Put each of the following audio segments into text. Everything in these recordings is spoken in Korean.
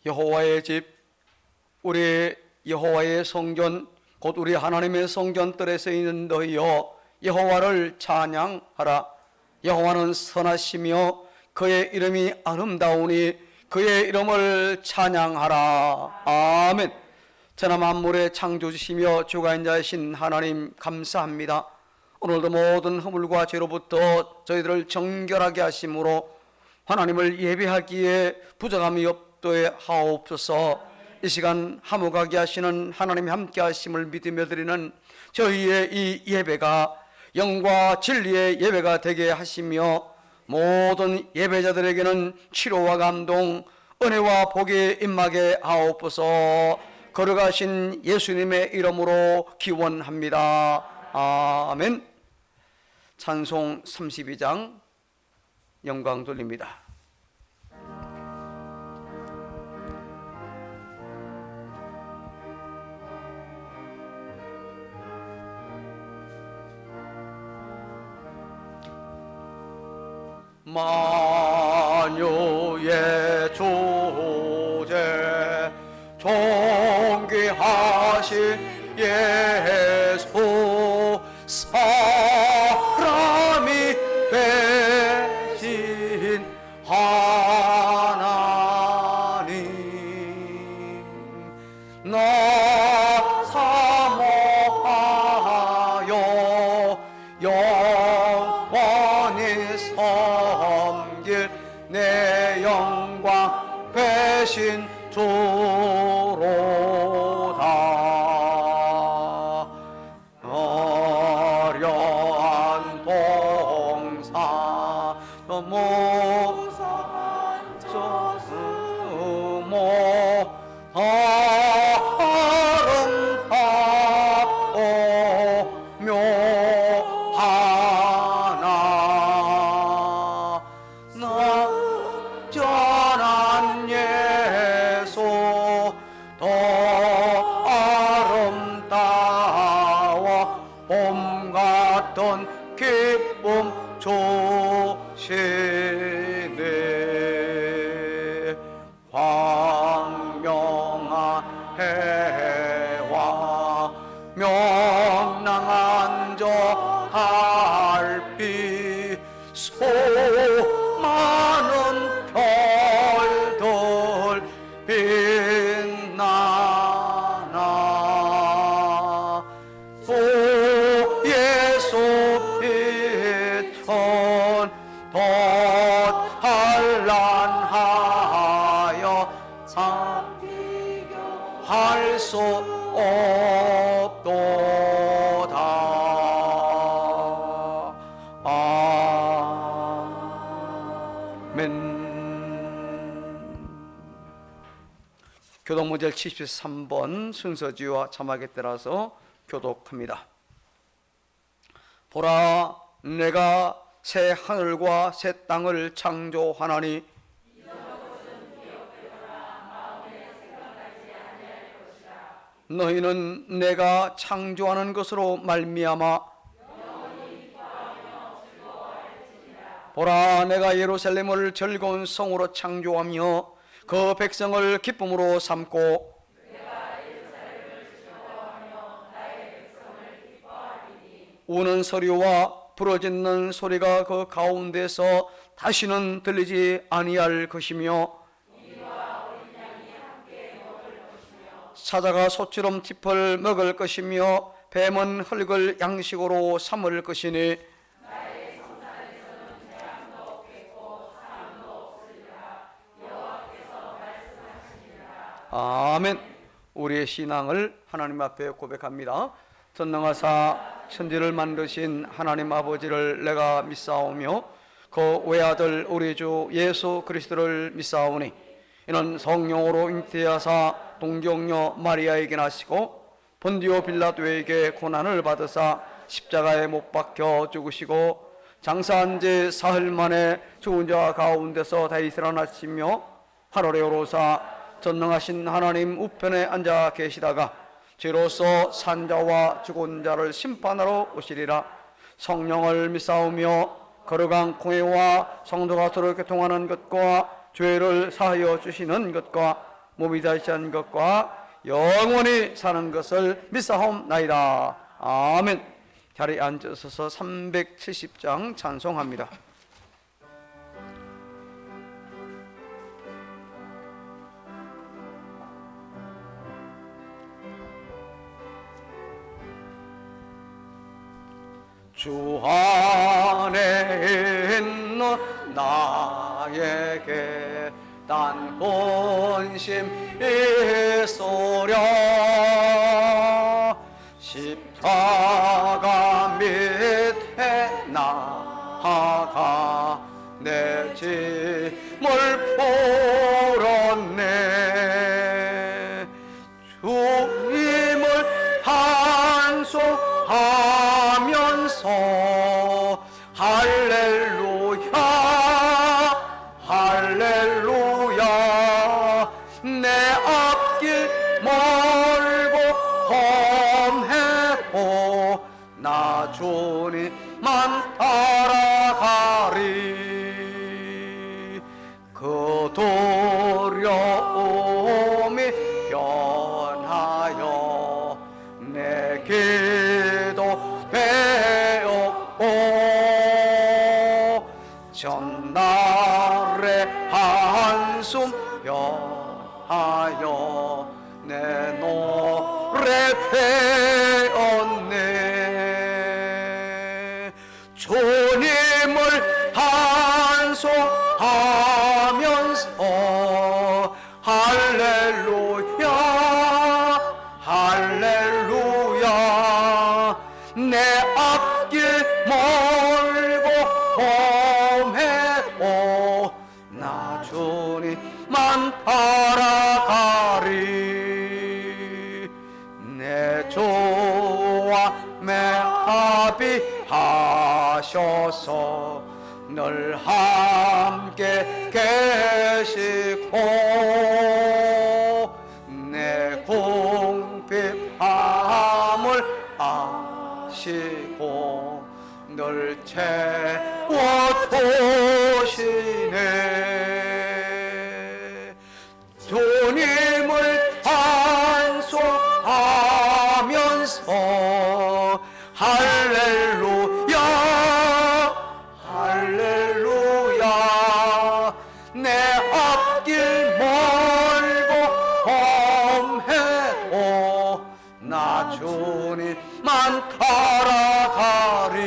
여호와의 집, 우리 여호와의 성전, 곧 우리 하나님의 성전들에서 있는 너희여, 여호와를 찬양하라. 여호와는 선하시며 그의 이름이 아름다우니 그의 이름을 찬양하라. 아멘. 천하 만물의 창조주시며 주관자이신 하나님 감사합니다. 오늘도 모든 허물과 죄로부터 저희들을 정결하게 하심으로 하나님을 예배하기에 부족함이 없도록 하옵소서. 이 시간 화목하게 하시는 하나님이 함께 하심을 믿으며 드리는 저희의 이 예배가 영과 진리의 예배가 되게 하시며 모든 예배자들에게는 치료와 감동, 은혜와 복이 임하게 하옵소서. 걸어가신 예수님의 이름으로 기원합니다. 아멘. 찬송 32장 영광 돌립니다. 만유의 주제 존귀하신 예수, 사람이 되신 하나님, 나 사모하여 영원히 섬길 내 영광 되신 주로다. 어려운 동사 무서운 조수모 아름답고 묘하나 전한 예수 더 아름다워 봄 같은 기쁨 주시네. 광명한 해와 명랑한 저 달빛, 수많은 별들 빛나나 오 예수 빛은 더 찬란하여 할 수 없도다. 아멘. 교독문제 73번 순서지와 자막에 따라서 교독합니다. 보라, 내가 새 하늘과 새 땅을 창조하나니 너희는 내가 창조하는 것으로 말미암아 보라, 내가 예루살렘을 즐거운 성으로 창조하며 그 백성을 기쁨으로 삼고 우는 소리와 부러지는 소리가 그 가운데서 다시는 들리지 아니할 것이며 사자가 소처럼 짚을 먹을 것이며 뱀은 흙을 양식으로 삼을 것이니 아멘. 우리의 신앙을 하나님 앞에 고백합니다. 전능하사 천지를 만드신 하나님 아버지를 내가 믿사오며 그 외아들 우리 주 예수 그리스도를 믿사오니 이는 성령으로 잉태하사 동정녀 마리아에게 나시고 본디오 빌라도에게 고난을 받으사 십자가에 못 박혀 죽으시고 장사한 지 사흘 만에 죽은 자 가운데서 다시 일어나시며 하늘에 오르사 전능하신 하나님 우편에 앉아 계시다가 죄로서 산자와 죽은 자를 심판하러 오시리라. 성령을 믿사오며 거룩한 공회와 성도가 서로 교통하는 것과 죄를 사하여 주시는 것과 몸이 다시한 것과 영원히 사는 것을 믿사옵나이다. 아멘. 자리에 앉으셔서 370장 찬송합니다. 주 안에 있는 나에게 단 본심 있으랴. 십자가 밑에 나아가 내 짐을 풀었네. 주님을 찬송하면서 할렐루야 할렐루야. 내 앞길 멀고 험해도 나 주님만 따라가리. 그 두려움이 변하여 내 기도 배웠고 전날의 한숨 변하여 내 노래 되었네. 주님을 찬송하면서 할렐루야 할렐루야. 내 앞길 멀고 험해도 나 주님만 따라가리. 내 주와 맹합의하셔서 늘 함께 계시고 내 궁핍함을 아시고 늘 채워주시네. 주님을 찬송하면서 할렐루야 할렐루야. 내 앞길 멀고 험해도 나 주님만 따라가리.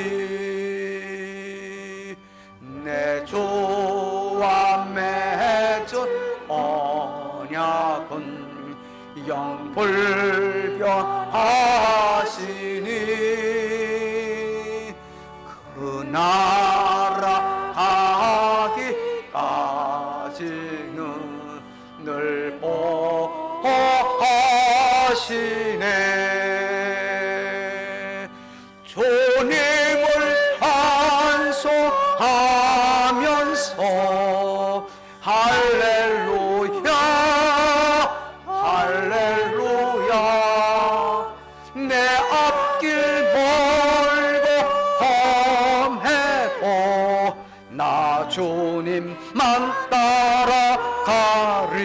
내 주와 맺은 언약은 영불변하시니 그 나라 가기까지는 늘 보호하시네. 주님을 찬송하면서 할렐루야 할렐루야. 내 앞길 멀고 험해도 나 주님만 따라가리.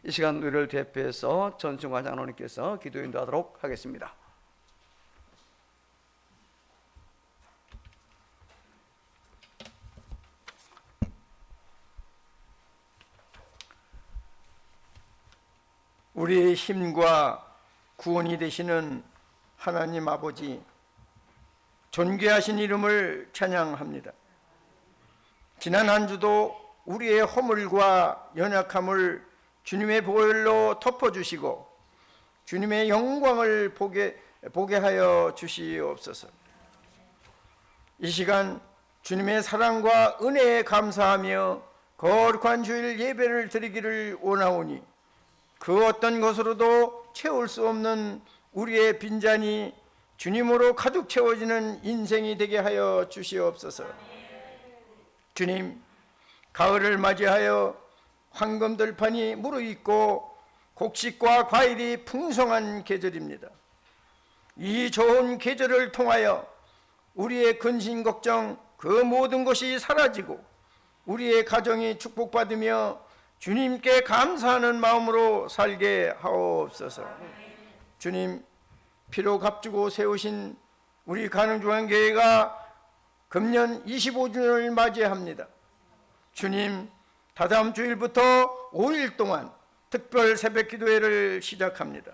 이 시간 우리를 대표해서 전승관 장로님께서 기도 인도하도록 하겠습니다. 우리의 힘과 구원이 되시는 하나님 아버지, 존귀하신 이름을 찬양합니다. 지난 한 주도 우리의 허물과 연약함을 주님의 보혈로 덮어주시고 주님의 영광을 보게 하여 주시옵소서. 이 시간 주님의 사랑과 은혜에 감사하며 거룩한 주일 예배를 드리기를 원하오니 그 어떤 것으로도 채울 수 없는 우리의 빈잔이 주님으로 가득 채워지는 인생이 되게 하여 주시옵소서. 주님, 가을을 맞이하여 황금들판이 무르익고 곡식과 과일이 풍성한 계절입니다. 이 좋은 계절을 통하여 우리의 근심 걱정 그 모든 것이 사라지고 우리의 가정이 축복받으며 주님께 감사하는 마음으로 살게 하옵소서. 주님, 피로 값주고 세우신 우리 가능중앙교회가 금년 25주년을 맞이합니다. 주님, 다다음 주일부터 5일 동안 특별 새벽 기도회를 시작합니다.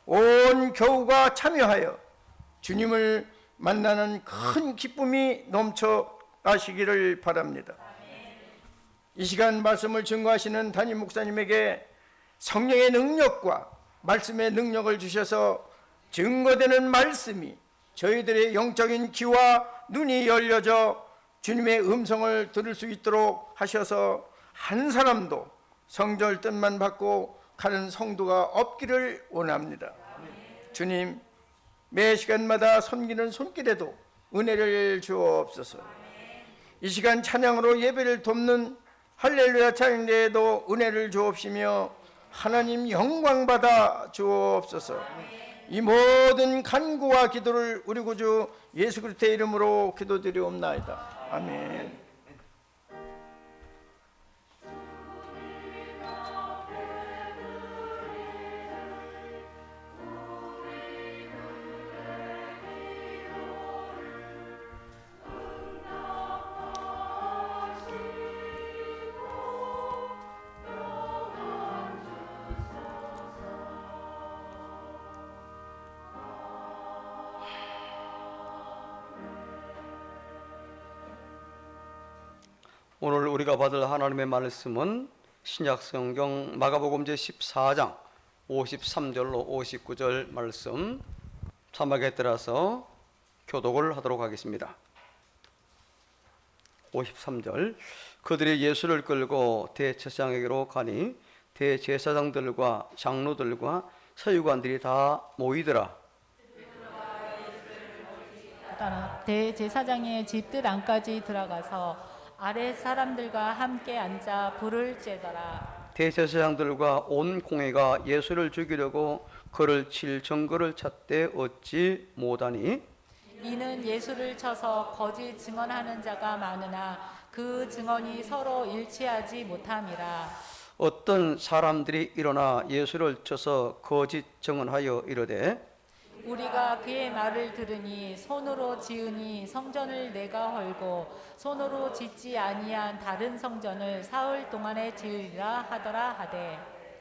온 교우가 참여하여 주님을 만나는 큰 기쁨이 넘쳐 나시기를 바랍니다. 이 시간 말씀을 증거하시는 담임 목사님에게 성령의 능력과 말씀의 능력을 주셔서 증거되는 말씀이 저희들의 영적인 귀와 눈이 열려져 주님의 음성을 들을 수 있도록 하셔서 한 사람도 성절 뜻만 받고 가는 성도가 없기를 원합니다. 주님, 매 시간마다 섬기는 손길에도 은혜를 주옵소서. 이 시간 찬양으로 예배를 돕는 할렐루야 찬양대에도 은혜를 주옵시며 하나님 영광 받아 주옵소서. 이 모든 간구와 기도를 우리 구주 예수 그리스도의 이름으로 기도드리옵나이다. 아멘. 오늘 우리가 받을 하나님의 말씀은 신약성경 마가복음 제14장 53절로 59절 말씀 자막에 따라서 교독을 하도록 하겠습니다. 53절 그들이 예수를 끌고 대제사장에게로 가니 대제사장들과 장로들과 서유관들이 다 모이더라. 따라 대제사장의 집들 안까지 들어가서 아래 사람들과 함께 앉아 불을 쬐더라. 대제사장들과 온 공회가 예수를 죽이려고 그를 칠 증거를 찾되 얻지 못하니 이는 예수를 쳐서 거짓 증언하는 자가 많으나 그 증언이 서로 일치하지 못함이라. 어떤 사람들이 일어나 예수를 쳐서 거짓 증언하여 이르되 우리가 그의 말을 들으니 손으로 지으니 성전을 내가 헐고 손으로 짓지 아니한 다른 성전을 사흘 동안에 지으리라 하더라 하되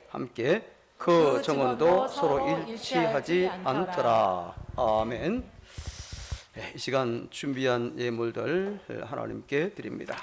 함께 그 증언도 서로 일치하지 않더라. 아멘. 네, 이 시간 준비한 예물들 하나님께 드립니다.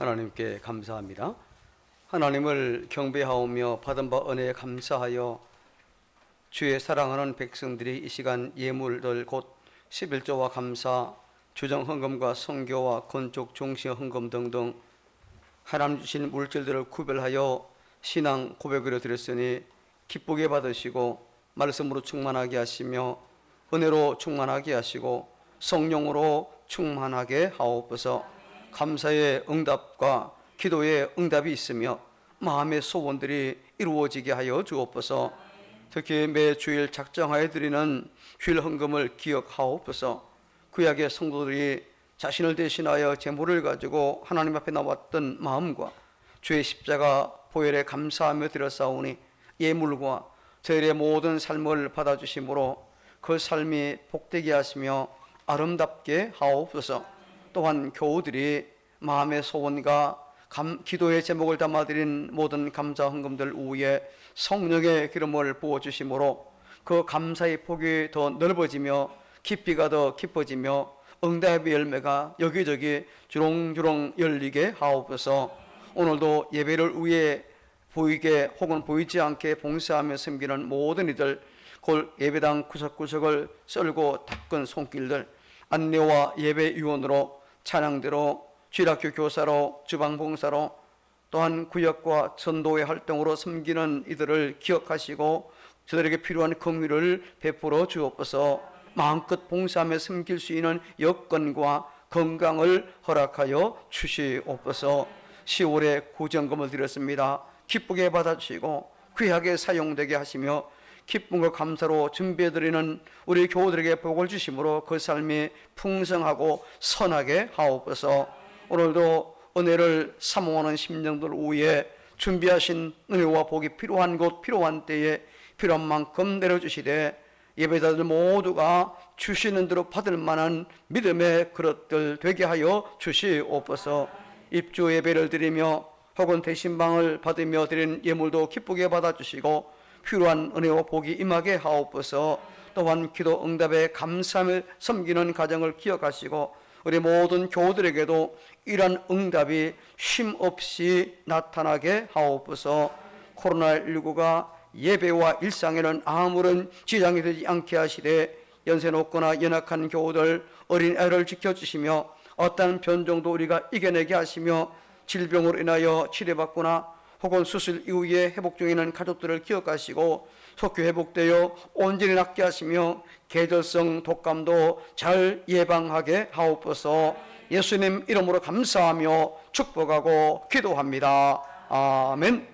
하나님께 감사합니다. 하나님을 경배하오며 받은 바 은혜에 감사하여 주의 사랑하는 백성들이 이 시간 예물들 곧 11조와 감사, 주정 헌금과 선교와 건축 종신 헌금 등등 하나님 주신 물질들을 구별하여 신앙 고백으로 드렸으니 기쁘게 받으시고 말씀으로 충만하게 하시며 은혜로 충만하게 하시고 성령으로 충만하게 하옵소서. 감사의 응답과 기도의 응답이 있으며 마음의 소원들이 이루어지게 하여 주옵소서. 특히 매 주일 작정하여 드리는 휴일 헌금을 기억하옵소서. 구약의 성도들이 자신을 대신하여 제물을 가지고 하나님 앞에 나왔던 마음과 주의 십자가 보혈에 감사하며 드렸사오니 예물과 저희의 모든 삶을 받아주심으로 그 삶이 복되게 하시며 아름답게 하옵소서. 또한 교우들이 마음의 소원과 기도의 제목을 담아드린 모든 감사 헌금들 위에 성령의 기름을 부어주심으로 그 감사의 폭이 더 넓어지며 깊이가 더 깊어지며 응답의 열매가 여기저기 주렁주렁 열리게 하옵소서. 오늘도 예배를 위해 보이게 혹은 보이지 않게 봉사하며 섬기는 모든 이들, 곧 예배당 구석구석을 썰고 닦은 손길들, 안내와 예배위원으로, 찬양대로, 주일학교 교사로, 주방봉사로, 또한 구역과 전도의 활동으로 섬기는 이들을 기억하시고 저들에게 필요한 긍휼을 베풀어 주옵소서. 마음껏 봉사하며 섬길 수 있는 여건과 건강을 허락하여 주시옵소서. 10월에 구정금을 드렸습니다. 기쁘게 받아주시고 귀하게 사용되게 하시며 기쁨과 감사로 준비해드리는 우리 교우들에게 복을 주심으로 그 삶이 풍성하고 선하게 하옵소서. 오늘도 은혜를 사모하는 심령들 위에 준비하신 은혜와 복이 필요한 곳 필요한 때에 필요한 만큼 내려주시되 예배자들 모두가 주시는 대로 받을 만한 믿음의 그릇들 되게 하여 주시옵소서. 입주 예배를 드리며 혹은 대신방을 받으며 드린 예물도 기쁘게 받아주시고 필요한 은혜와 복이 임하게 하옵소서. 또한 기도 응답에 감사함을 섬기는 가정을 기억하시고 우리 모든 교우들에게도 이러한 응답이 쉼없이 나타나게 하옵소서. 코로나19가 예배와 일상에는 아무런 지장이 되지 않게 하시되 연세 높거나 연약한 교우들, 어린애를 지켜주시며 어떠한 변종도 우리가 이겨내게 하시며 질병으로 인하여 치료받거나 혹은 수술 이후에 회복 중에 있는 가족들을 기억하시고 속히 회복되어 온전히 낫게 하시며 계절성 독감도 잘 예방하게 하옵소서. 예수님 이름으로 감사하며 축복하고 기도합니다. 아멘.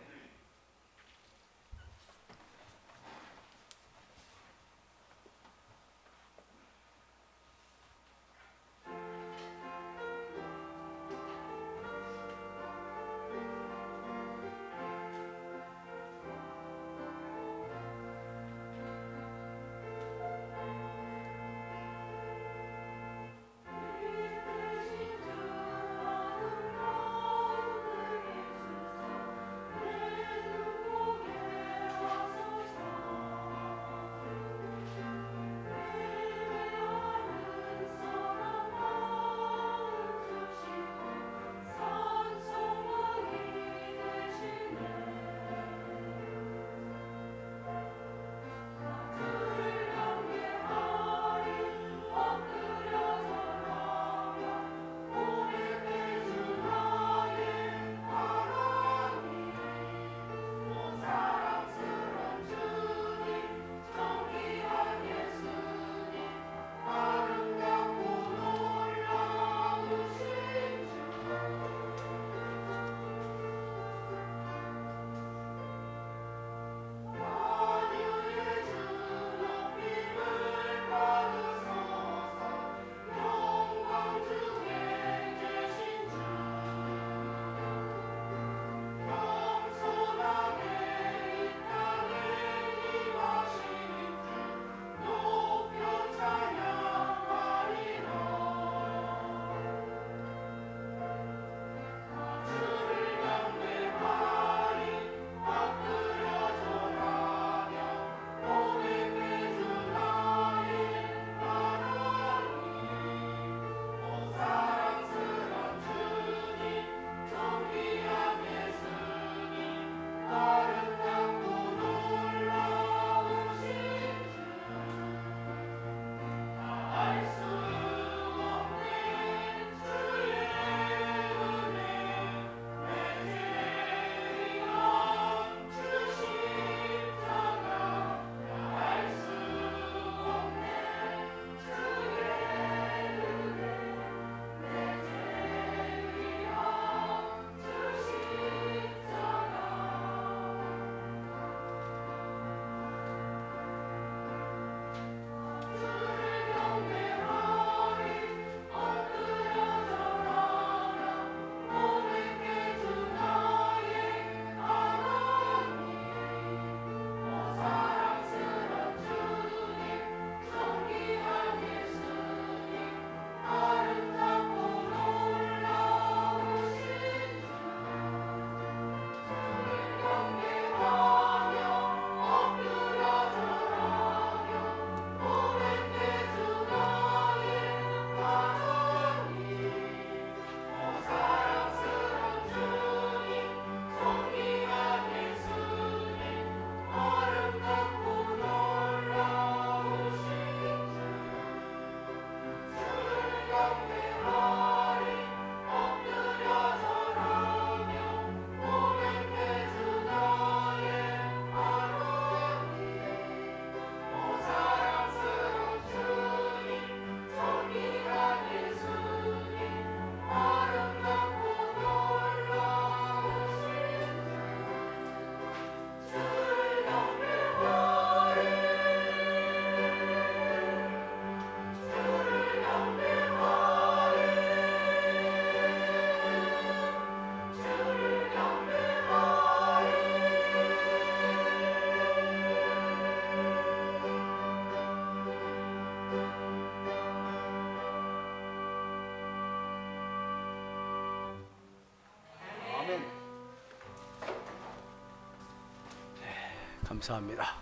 감사합니다.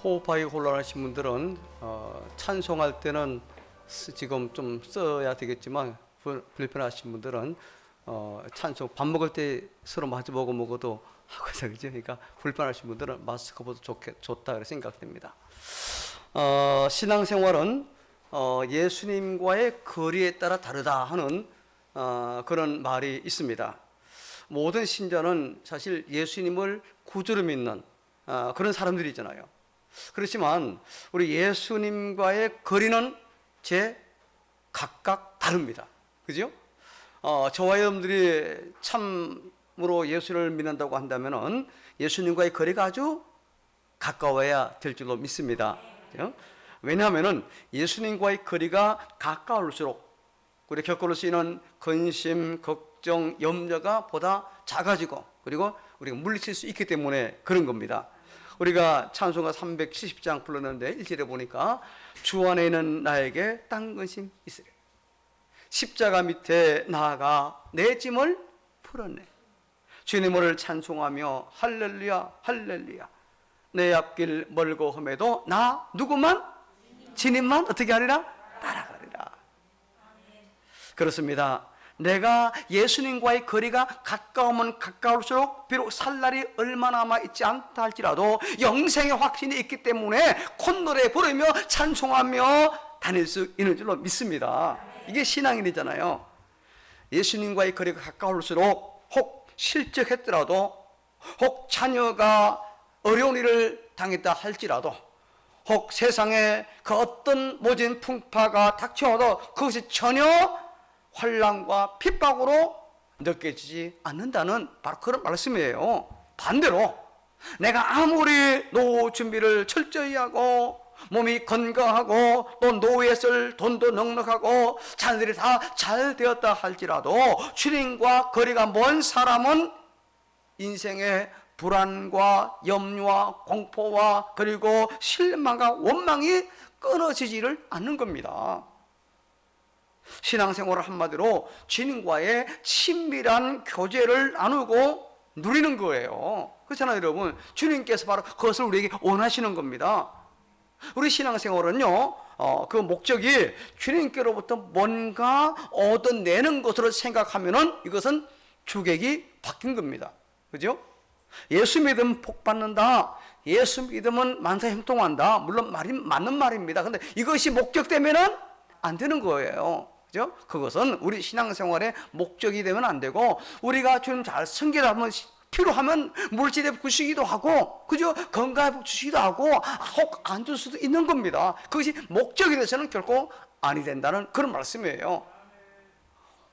호흡하기 곤란하신 분들은 찬송할 때는 지금 좀 써야 되겠지만 불편하신 분들은 찬송 밥 먹을 때 서로 마주보고 먹어도 하고서 그죠? 그러니까 불편하신 분들은 마스크보다 좋다 그렇게 생각됩니다. 신앙생활은 예수님과의 거리에 따라 다르다 하는 그런 말이 있습니다. 모든 신자는 사실 예수님을 구주로 믿는 그런 사람들이잖아요. 그렇지만 우리 예수님과의 거리는 각각 다릅니다. 그죠? 저와 여러분들이 참으로 예수를 믿는다고 한다면은 예수님과의 거리가 아주 가까워야 될 줄로 믿습니다. 그죠? 왜냐하면은 예수님과의 거리가 가까울수록 우리 겪을 수 있는 근심, 걱정, 염려가 보다 작아지고 그리고 우리가 물리칠 수 있기 때문에 그런 겁니다. 우리가 찬송가 370장 불렀는데 1절에 보니까 주 안에 있는 나에게 딴 근심 있으려 십자가 밑에 나아가 내 짐을 풀었네. 주님을 찬송하며 할렐루야 할렐루야 내 앞길 멀고 험해도 나 누구만 주님만 어떻게 하리라? 따라가리라. 그렇습니다. 내가 예수님과의 거리가 가까우면 가까울수록 비록 살 날이 얼마 남아 있지 않다 할지라도 영생의 확신이 있기 때문에 콧노래 부르며 찬송하며 다닐 수 있는 줄로 믿습니다. 이게 신앙인이잖아요. 예수님과의 거리가 가까울수록 혹 실적했더라도 혹 자녀가 어려운 일을 당했다 할지라도 혹 세상에 그 어떤 모진 풍파가 닥쳐와도 그것이 전혀 환난과 핍박으로 느껴지지 않는다는 바로 그런 말씀이에요. 반대로 내가 아무리 노후 준비를 철저히 하고 몸이 건강하고 또 노후에 쓸 돈도 넉넉하고 자녀들이 다 잘 되었다 할지라도 주님과 거리가 먼 사람은 인생의 불안과 염려와 공포와 그리고 실망과 원망이 끊어지지를 않는 겁니다. 신앙생활을 한마디로 주님과의 친밀한 교제를 나누고 누리는 거예요. 그렇잖아요, 여러분. 주님께서 바로 그것을 우리에게 원하시는 겁니다. 우리 신앙생활은요, 그 목적이 주님께로부터 뭔가 얻어내는 것으로 생각하면은 이것은 주객이 바뀐 겁니다. 그죠? 예수 믿으면 복 받는다. 예수 믿으면 만사 형통한다. 물론 말이 맞는 말입니다. 근데 이것이 목적되면은 안 되는 거예요. 그죠? 그것은 우리 신앙생활의 목적이 되면 안 되고 우리가 주님 잘 섬기려면 필요하면 물질에 부시기도 하고 그죠? 건강에 주시기도 하고 혹 안 줄 수도 있는 겁니다. 그것이 목적이 돼서는 결코 아니 된다는 그런 말씀이에요.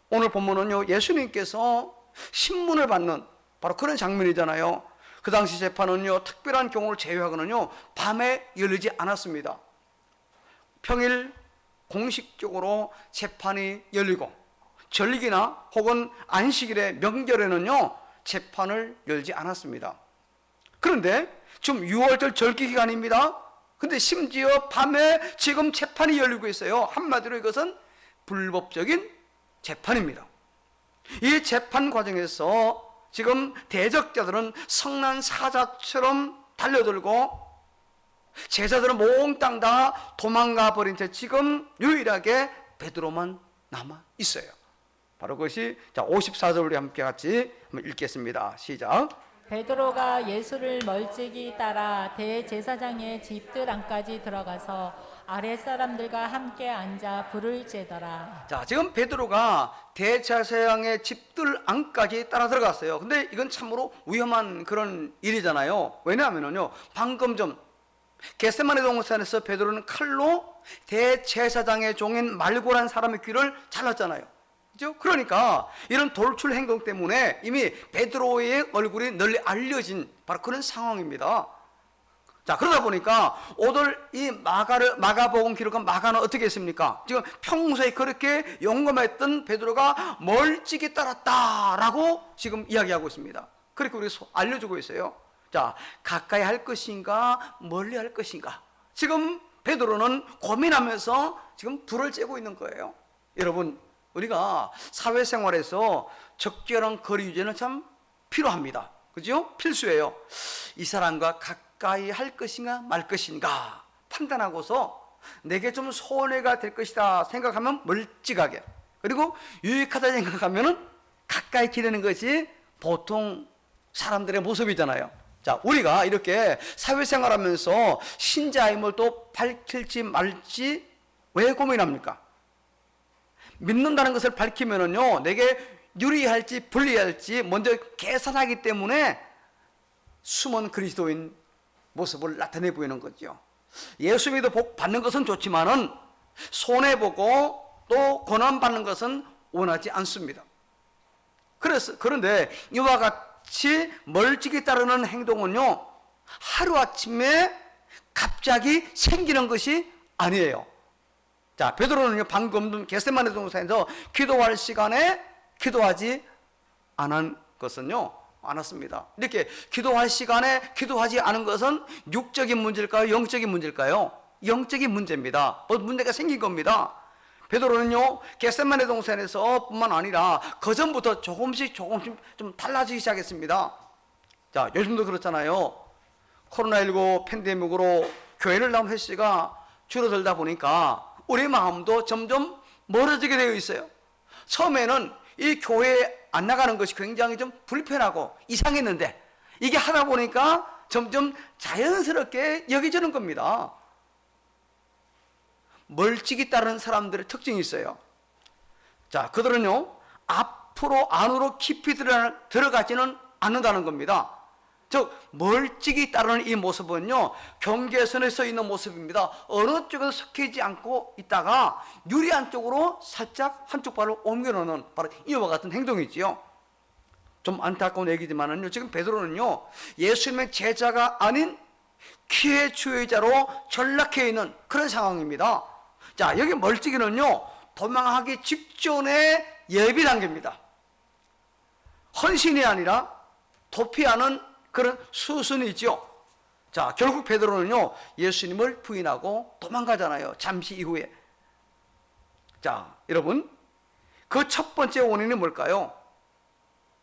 오늘 본문은요, 예수님께서 신문을 받는 바로 그런 장면이잖아요. 그 당시 재판은요, 특별한 경우를 제외하고는요, 밤에 열리지 않았습니다. 평일 공식적으로 재판이 열리고 절기나 혹은 안식일의 명절에는요, 재판을 열지 않았습니다. 그런데 지금 6월절 절기 기간입니다. 근데 심지어 밤에 지금 재판이 열리고 있어요. 한마디로 이것은 불법적인 재판입니다. 이 재판 과정에서 지금 대적자들은 성난 사자처럼 달려들고 제자들은 몽땅 다 도망가 버린 채 지금 유일하게 베드로만 남아 있어요. 바로 그것이 54절 우리 함께 같이 한번 읽겠습니다. 시작. 베드로가 예수를 멀찍이 따라 대제사장의 집들 안까지 들어가서 아랫사람들과 함께 앉아 불을 쬐더라. 자, 지금 베드로가 대제사장의 집들 안까지 따라 들어갔어요. 근데 이건 참으로 위험한 그런 일이잖아요. 왜냐하면요, 방금 전 겟세마네 동산에서 베드로는 칼로 대제사장의 종인 말고란 사람의 귀를 잘랐잖아요. 그죠? 그러니까 이런 돌출 행동 때문에 이미 베드로의 얼굴이 널리 알려진 바로 그런 상황입니다. 자, 그러다 보니까 오늘 이 마가복음 기록한 마가는 어떻게 했습니까? 지금 평소에 그렇게 용감했던 베드로가 멀찍이 따랐다라고 지금 이야기하고 있습니다. 그렇게 우리 알려주고 있어요. 자, 가까이 할 것인가 멀리 할 것인가, 지금 베드로는 고민하면서 지금 불을 쬐고 있는 거예요. 여러분, 우리가 사회생활에서 적절한 거리 유지는 참 필요합니다. 그죠? 필수예요. 이 사람과 가까이 할 것인가 말 것인가 판단하고서 내게 좀 손해가 될 것이다 생각하면 멀찍하게, 그리고 유익하다 생각하면 가까이 지내는 것이 보통 사람들의 모습이잖아요. 자, 우리가 이렇게 사회생활하면서 신자임을 또 밝힐지 말지 왜 고민합니까? 믿는다는 것을 밝히면은요, 내게 유리할지 불리할지 먼저 계산하기 때문에 숨은 그리스도인 모습을 나타내 보이는 거죠. 예수 믿어 복 받는 것은 좋지만은 손해 보고 또 고난 받는 것은 원하지 않습니다. 그런데 이와 같이 멀찍이 따르는 행동은요, 하루아침에 갑자기 생기는 것이 아니에요. 자, 베드로는요, 방금 겟세마네 동산에서 기도할 시간에 기도하지 않은 것은요, 않았습니다. 이렇게 기도할 시간에 기도하지 않은 것은 육적인 문제일까요? 영적인 문제일까요? 영적인 문제입니다. 문제가 생긴 겁니다. 베드로는요, 겟세마네 동산에서 뿐만 아니라 그 전부터 조금씩 좀 달라지기 시작했습니다. 자, 요즘도 그렇잖아요. 코로나19 팬데믹으로 교회를 나온 횟수가 줄어들다 보니까 우리 마음도 점점 멀어지게 되어 있어요. 처음에는 이 교회에 안 나가는 것이 굉장히 좀 불편하고 이상했는데 이게 하다 보니까 점점 자연스럽게 여겨지는 겁니다. 멀찍이 따르는 사람들의 특징이 있어요. 자, 그들은요, 앞으로 안으로 깊이 들어가지는 않는다는 겁니다. 즉, 멀찍이 따르는 이 모습은요, 경계선에 서 있는 모습입니다. 어느 쪽에도 섞이지 않고 있다가 유리한 쪽으로 살짝 한쪽 발을 옮겨놓는 바로 이와 같은 행동이지요. 좀 안타까운 얘기지만은요, 지금 베드로는요, 예수님의 제자가 아닌 기회주의자로 전락해 있는 그런 상황입니다. 자, 여기 멀찍이는요, 도망하기 직전의 예비 단계입니다. 헌신이 아니라 도피하는 그런 수순이죠. 자, 결국 베드로는요, 예수님을 부인하고 도망가잖아요. 잠시 이후에. 자, 여러분, 그 첫 번째 원인이 뭘까요?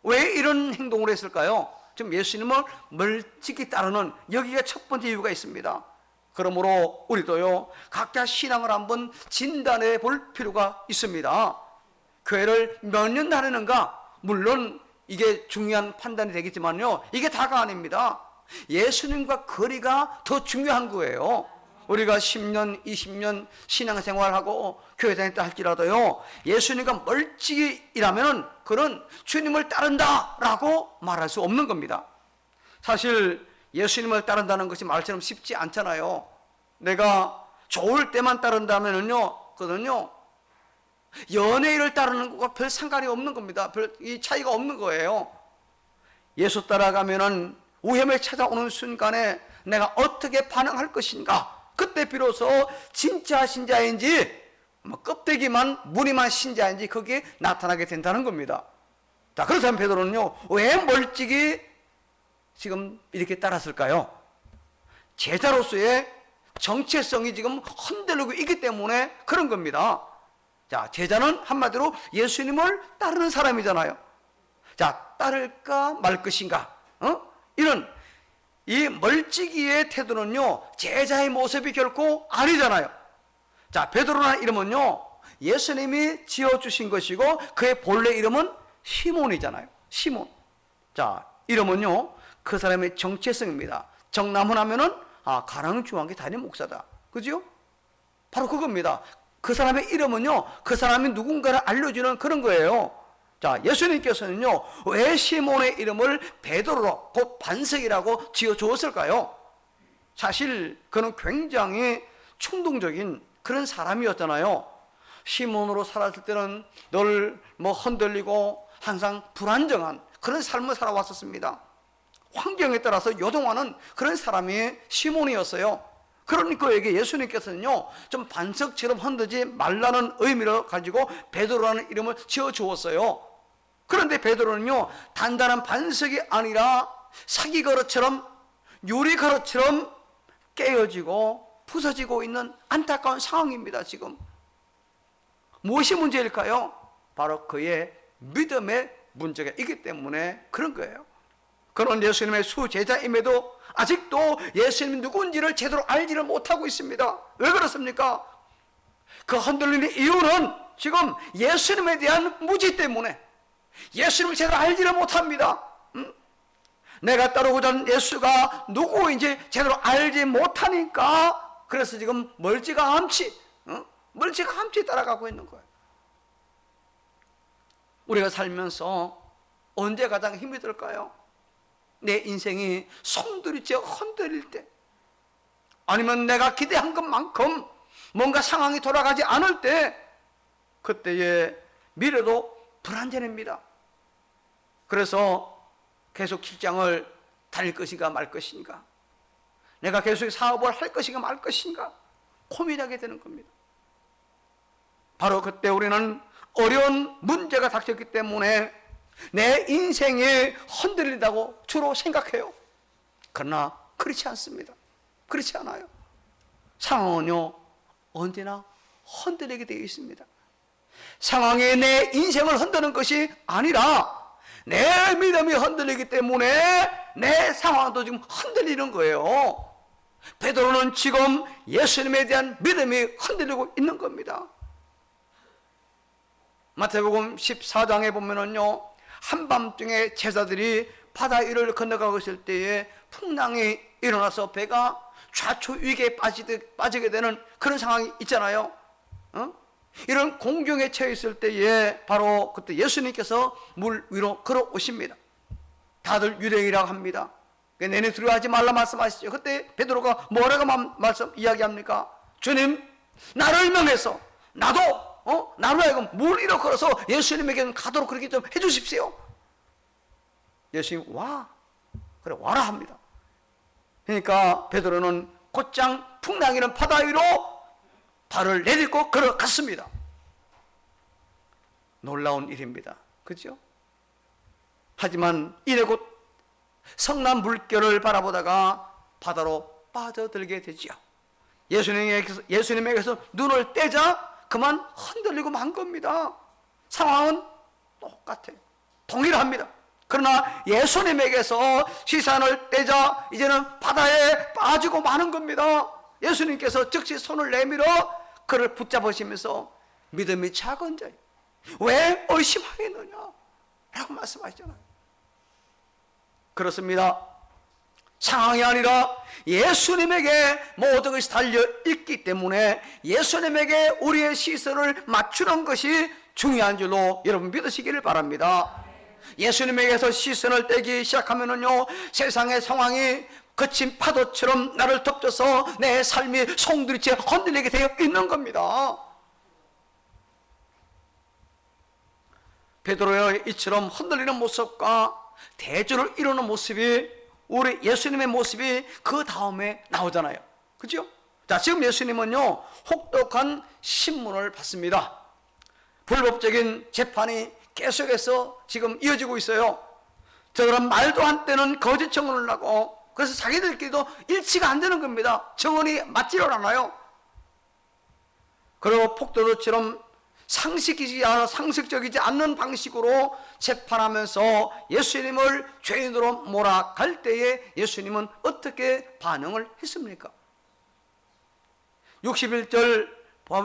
왜 이런 행동을 했을까요? 지금 예수님을 멀찍이 따르는 여기가 첫 번째 이유가 있습니다. 그러므로 우리도요, 각자 신앙을 한번 진단해 볼 필요가 있습니다. 교회를 몇 년 다니는가? 물론 이게 중요한 판단이 되겠지만요, 이게 다가 아닙니다. 예수님과 거리가 더 중요한 거예요. 우리가 10년, 20년 신앙생활하고 교회 다녔다 할지라도요, 예수님과 멀찍이 일하면 그는 주님을 따른다라고 말할 수 없는 겁니다. 사실 예수님을 따른다는 것이 말처럼 쉽지 않잖아요. 내가 좋을 때만 따른다면은요, 그거는요, 연예인을 따르는 것과 별 상관이 없는 겁니다. 별 이 차이가 없는 거예요. 예수 따라가면은 위험에 찾아오는 순간에 내가 어떻게 반응할 것인가? 그때 비로소 진짜 신자인지 껍데기만 무늬만 신자인지 그게 나타나게 된다는 겁니다. 자, 그렇다면 베드로는요, 왜 멀찍이 지금 이렇게 따랐을까요? 제자로서의 정체성이 지금 흔들리고 있기 때문에 그런 겁니다. 자, 제자는 한마디로 예수님을 따르는 사람이잖아요. 자, 따를까 말 것인가? 이런 이 멀찍이의 태도는요, 제자의 모습이 결코 아니잖아요. 자, 베드로라는 이름은요, 예수님이 지어주신 것이고 그의 본래 이름은 시몬이잖아요. 시몬. 자, 이름은요, 그 사람의 정체성입니다. 정남훈 하면은 가랑중앙교 담임 목사다. 그죠? 바로 그겁니다. 그 사람의 이름은요, 그 사람이 누군가를 알려주는 그런 거예요. 자, 예수님께서는요, 왜 시몬의 이름을 베드로로, 곧 반석이라고 지어주었을까요? 사실 그는 굉장히 충동적인 그런 사람이었잖아요. 시몬으로 살았을 때는 늘 흔들리고 항상 불안정한 그런 삶을 살아왔었습니다. 환경에 따라서 요동하는 그런 사람이 시몬이었어요. 그러니까 그에게 예수님께서는요, 좀 반석처럼 흔들지 말라는 의미를 가지고 베드로라는 이름을 지어주었어요. 그런데 베드로는요, 단단한 반석이 아니라 사기그릇처럼 유리그릇처럼 깨어지고 부서지고 있는 안타까운 상황입니다. 지금 무엇이 문제일까요? 바로 그의 믿음의 문제가 있기 때문에 그런 거예요. 그런 예수님의 수제자임에도 아직도 예수님이 누군지를 제대로 알지를 못하고 있습니다. 왜 그렇습니까? 그 흔들리는 이유는 지금 예수님에 대한 무지 때문에 예수님을 제대로 알지를 못합니다. 내가 따르고자 하는 예수가 누구인지 제대로 알지 못하니까 그래서 지금 멀찌감치 따라가고 있는 거예요. 우리가 살면서 언제 가장 힘이 들까요? 내 인생이 송두리째 흔들릴 때, 아니면 내가 기대한 것만큼 뭔가 상황이 돌아가지 않을 때, 그때의 미래도 불안전합니다. 그래서 계속 직장을 다닐 것인가 말 것인가, 내가 계속 사업을 할 것인가 말 것인가 고민하게 되는 겁니다. 바로 그때 우리는 어려운 문제가 닥쳤기 때문에 내 인생이 흔들린다고 주로 생각해요. 그러나 그렇지 않습니다. 그렇지 않아요. 상황은요 언제나 흔들리게 되어 있습니다. 상황이 내 인생을 흔드는 것이 아니라 내 믿음이 흔들리기 때문에 내 상황도 지금 흔들리는 거예요. 베드로는 지금 예수님에 대한 믿음이 흔들리고 있는 겁니다. 마태복음 14장에 보면은요, 한밤중에 제자들이 바다 위를 건너가고 있을 때에 풍랑이 일어나서 배가 좌초위기에 빠지게 되는 그런 상황이 있잖아요. 이런 공경에 처해 있을 때에 바로 그때 예수님께서 물 위로 걸어오십니다. 다들 유대인이라고 합니다. 내내 두려워하지 말라 말씀하시죠. 그때 베드로가 뭐라고 이야기합니까? 주님, 나를 명해서 나로 하여금 물 위로 걸어서 예수님에게 가도록 그렇게 좀 해주십시오. 예수님 와, 그래 와라 합니다. 그러니까 베드로는 곧장 풍랑이는 바다 위로 발을 내딛고 걸어갔습니다. 놀라운 일입니다. 그렇죠? 하지만 이내 곧 성난 물결을 바라보다가 바다로 빠져들게 되지요. 예수님에게서 눈을 떼자 그만 흔들리고 만 겁니다. 상황은 똑같아요. 동일합니다. 그러나 예수님에게서 시선을 떼자 이제는 바다에 빠지고 마는 겁니다. 예수님께서 즉시 손을 내밀어 그를 붙잡으시면서 믿음이 작은 자여 왜 의심하겠느냐 라고 말씀하시잖아요. 그렇습니다. 상황이 아니라 예수님에게 모든 것이 달려있기 때문에 예수님에게 우리의 시선을 맞추는 것이 중요한 줄로 여러분 믿으시기를 바랍니다. 예수님에게서 시선을 떼기 시작하면은요, 세상의 상황이 거친 파도처럼 나를 덮쳐서 내 삶이 송두리째 흔들리게 되어 있는 겁니다. 베드로의 이처럼 흔들리는 모습과 대조를 이루는 모습이 우리 예수님의 모습이 그 다음에 나오잖아요. 그죠? 자, 지금 예수님은요, 혹독한 신문을 받습니다. 불법적인 재판이 계속해서 지금 이어지고 있어요. 저들은 말도 안 되는 거짓 증언을 하고, 그래서 자기들끼리도 일치가 안 되는 겁니다. 증언이 맞지를 않아요. 그리고 폭도들처럼 상식적이지 않는 방식으로 재판하면서 예수님을 죄인으로 몰아갈 때에 예수님은 어떻게 반응을 했습니까? 61절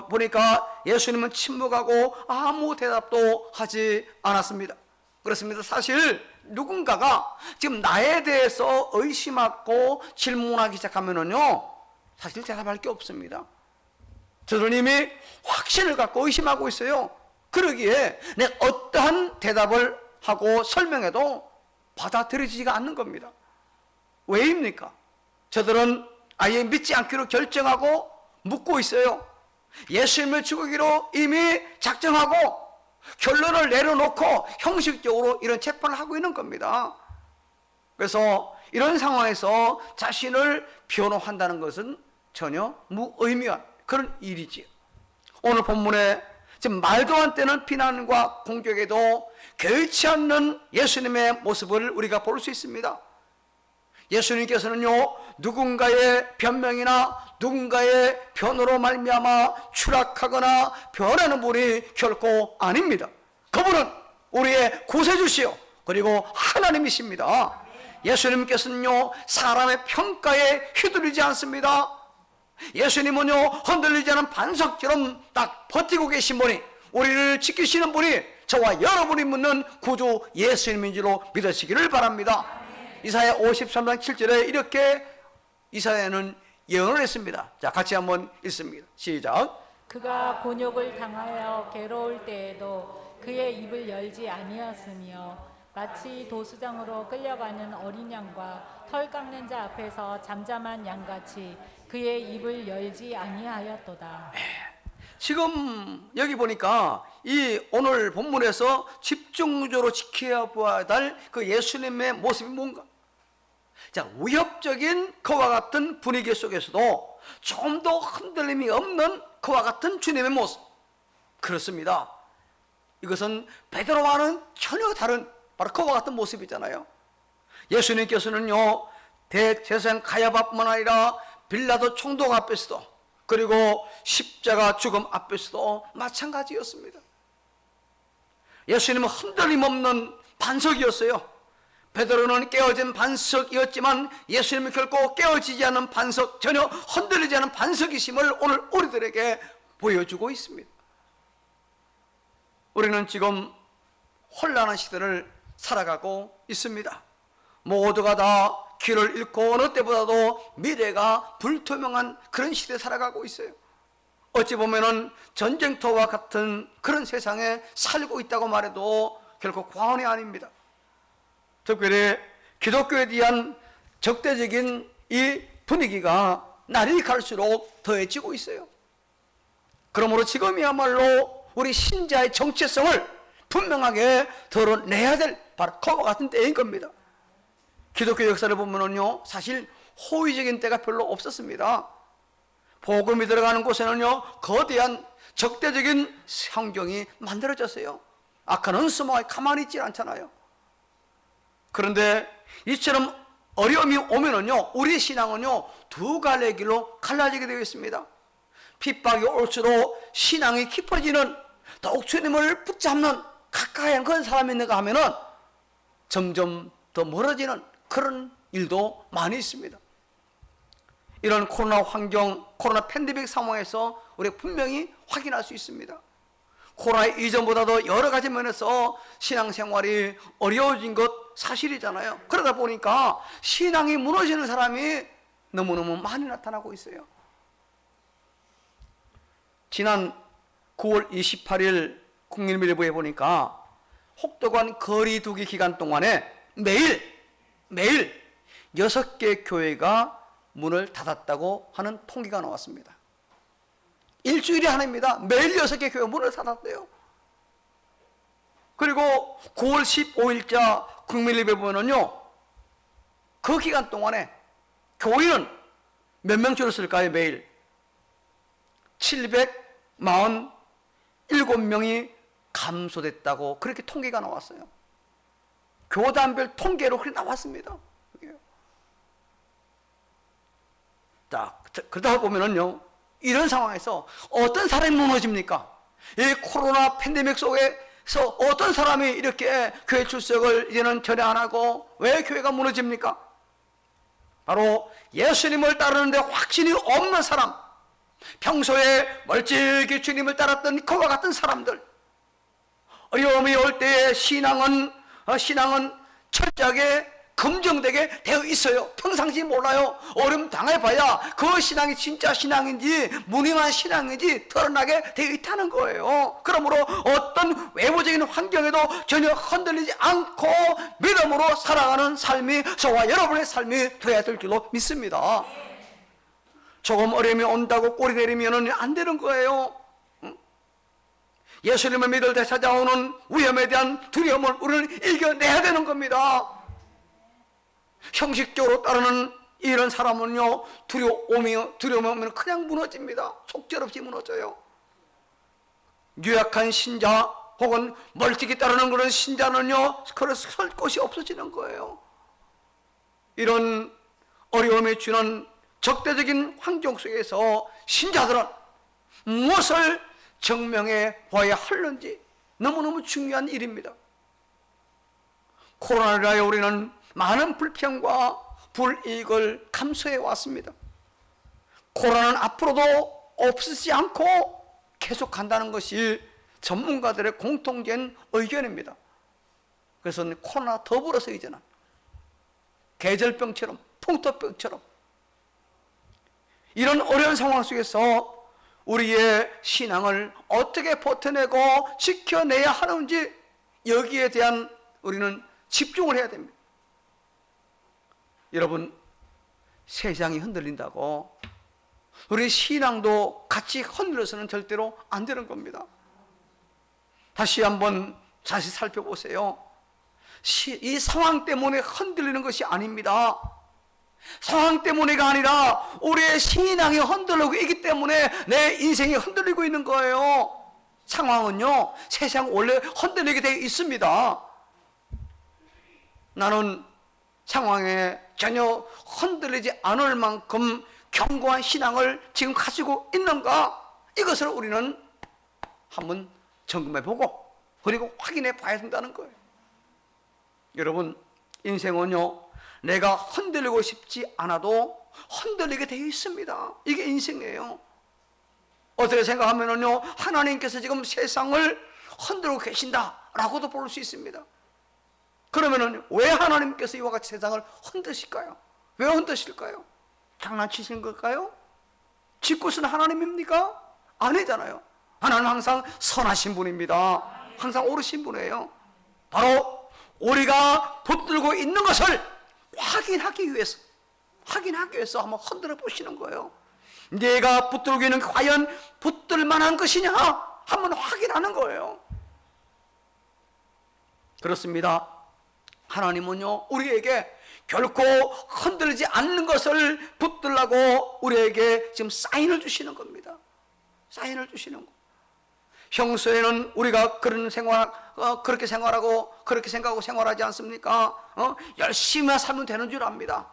보니까 예수님은 침묵하고 아무 대답도 하지 않았습니다. 그렇습니다. 사실 누군가가 지금 나에 대해서 의심하고 질문하기 시작하면은요, 사실 대답할 게 없습니다. 저들은 이미 확신을 갖고 의심하고 있어요. 그러기에 내가 어떠한 대답을 하고 설명해도 받아들여지지가 않는 겁니다. 왜입니까? 저들은 아예 믿지 않기로 결정하고 묻고 있어요. 예수님을 죽이기로 이미 작정하고 결론을 내려놓고 형식적으로 이런 재판을 하고 있는 겁니다. 그래서 이런 상황에서 자신을 변호한다는 것은 전혀 무의미한 그런 일이지요. 오늘 본문에 지금 말도 안 되는 비난과 공격에도 개의치 않는 예수님의 모습을 우리가 볼 수 있습니다. 예수님께서는요, 누군가의 변명이나 누군가의 변호로 말미암아 추락하거나 변하는 분이 결코 아닙니다. 그분은 우리의 구세주시요 그리고 하나님이십니다. 예수님께서는요 사람의 평가에 휘둘리지 않습니다. 예수님은요 흔들리지 않은 반석처럼 딱 버티고 계신 분이, 우리를 지키시는 분이 저와 여러분이 묻는 구주 예수님인 줄로 믿으시기를 바랍니다. 이사야 53장 7절에 이렇게 이사야는 예언을 했습니다. 자, 같이 한번 읽습니다. 시작. 그가 곤욕을 당하여 괴로울 때에도 그의 입을 열지 아니하였으며 마치 도수장으로 끌려가는 어린 양과 털 깎는 자 앞에서 잠잠한 양같이 그의 입을 열지 아니하였도다. 지금 여기 보니까 이 오늘 본문에서 집중적으로 지켜봐야 할 그 예수님의 모습이 뭔가? 자, 위협적인 그와 같은 분위기 속에서도 좀 더 흔들림이 없는 그와 같은 주님의 모습. 그렇습니다. 이것은 베드로와는 전혀 다른 바로 그와 같은 모습이잖아요. 예수님께서는요 대제사장 가야바뿐만 아니라 빌라도 총독 앞에서도, 그리고 십자가 죽음 앞에서도 마찬가지였습니다. 예수님은 흔들림 없는 반석이었어요. 베드로는 깨어진 반석이었지만 예수님은 결코 깨어지지 않은 반석, 전혀 흔들리지 않은 반석이심을 오늘 우리들에게 보여주고 있습니다. 우리는 지금 혼란한 시대를 살아가고 있습니다. 모두가 다 길을 잃고 어느 때보다도 미래가 불투명한 그런 시대에 살아가고 있어요. 어찌 보면은 전쟁터와 같은 그런 세상에 살고 있다고 말해도 결코 과언이 아닙니다. 특별히 기독교에 대한 적대적인 이 분위기가 날이 갈수록 더해지고 있어요. 그러므로 지금이야말로 우리 신자의 정체성을 분명하게 드러내야 될 바로 그와 같은 때인 겁니다. 기독교 역사를 보면은요 사실 호의적인 때가 별로 없었습니다. 복음이 들어가는 곳에는요 거대한 적대적인 환경이 만들어졌어요. 악한 은수마가 가만히 있지 않잖아요. 그런데 이처럼 어려움이 오면은요 우리 신앙은요 두 갈래의 길로 갈라지게 되어 있습니다. 핍박이 올수록 신앙이 깊어지는, 더욱 주님을 붙잡는 가까이 한 그런 사람이 있는가 하면은 점점 더 멀어지는 그런 일도 많이 있습니다. 이런 코로나 환경, 코로나 팬데믹 상황에서 우리가 분명히 확인할 수 있습니다. 코로나 이전보다도 여러 가지 면에서 신앙생활이 어려워진 것 사실이잖아요. 그러다 보니까 신앙이 무너지는 사람이 너무너무 많이 나타나고 있어요. 지난 9월 28일 국민일보에 보니까 혹독한 거리두기 기간 동안에 매일 6개 교회가 문을 닫았다고 하는 통계가 나왔습니다. 일주일에 하나입니다. 매일 6개 교회 문을 닫았대요. 그리고 9월 15일자 국민일보에 보면요 그 기간 동안에 교인은 몇 명 줄었을까요? 매일 747명이 감소됐다고 그렇게 통계가 나왔어요. 교단별 통계로 그렇게 나왔습니다. 자, 그러다 보면은요 이런 상황에서 어떤 사람이 무너집니까? 이 코로나 팬데믹 속에서 어떤 사람이 이렇게 교회 출석을 이제는 전혀 안 하고 왜 교회가 무너집니까? 바로 예수님을 따르는데 확신이 없는 사람, 평소에 멀찍이 주님을 따랐던 그와 같은 사람들, 어려움이 올 때에 신앙은 철저하게 검증되게 되어 있어요. 평상시 몰라요. 어려움 당해봐야 그 신앙이 진짜 신앙인지 무능한 신앙인지 드러나게 되어 있다는 거예요. 그러므로 어떤 외부적인 환경에도 전혀 흔들리지 않고 믿음으로 살아가는 삶이 저와 여러분의 삶이 되어야 될 줄로 믿습니다. 조금 어려움이 온다고 꼬리 내리면 안 되는 거예요. 예수님을 믿을 때 찾아오는 위험에 대한 두려움을 우리는 이겨내야 되는 겁니다. 형식적으로 따르는 이런 사람은요 두려움이 오면 그냥 무너집니다. 속절없이 무너져요. 유약한 신자 혹은 멀찍이 따르는 그런 신자는요 그래서 설 곳이 없어지는 거예요. 이런 어려움이 주는 적대적인 환경 속에서 신자들은 무엇을 증명해 봐야 하는지 너무너무 중요한 일입니다. 코로나로 인하여 우리는 많은 불평과 불이익을 감수해 왔습니다. 코로나는 앞으로도 없어지지 않고 계속 간다는 것이 전문가들의 공통된 의견입니다. 그래서 코로나 더불어서 이제는 계절병처럼 풍토병처럼 이런 어려운 상황 속에서 우리의 신앙을 어떻게 버텨내고 지켜내야 하는지 여기에 대한 우리는 집중을 해야 됩니다. 여러분, 세상이 흔들린다고 우리 신앙도 같이 흔들려서는 절대로 안 되는 겁니다. 다시 한번 자세히 살펴보세요. 이 상황 때문에 흔들리는 것이 아닙니다. 상황 때문에가 아니라 우리의 신앙이 흔들리고 있기 때문에 내 인생이 흔들리고 있는 거예요. 상황은요, 세상 원래 흔들리게 되어 있습니다. 나는 상황에 전혀 흔들리지 않을 만큼 견고한 신앙을 지금 가지고 있는가? 이것을 우리는 한번 점검해 보고 그리고 확인해 봐야 된다는 거예요. 여러분, 인생은요, 내가 흔들리고 싶지 않아도 흔들리게 되어 있습니다. 이게 인생이에요. 어떻게 생각하면요, 하나님께서 지금 세상을 흔들고 계신다라고도 볼 수 있습니다. 그러면은 왜 하나님께서 이와 같이 세상을 흔드실까요? 왜 흔드실까요? 장난치신 걸까요? 짓궂은 하나님입니까? 아니잖아요. 하나님은 항상 선하신 분입니다. 항상 옳으신 분이에요. 바로 우리가 붙들고 있는 것을 확인하기 위해서 한번 흔들어 보시는 거예요. 내가 붙들고 있는 게 과연 붙들 만한 것이냐 한번 확인하는 거예요. 그렇습니다. 하나님은요, 우리에게 결코 흔들리지 않는 것을 붙들라고 우리에게 지금 사인을 주시는 겁니다. 사인을 주시는 거. 평소에는 우리가 그런 생활, 그렇게 생활하고 그렇게 생각하고 생활하지 않습니까? 열심히 살면 되는 줄 압니다.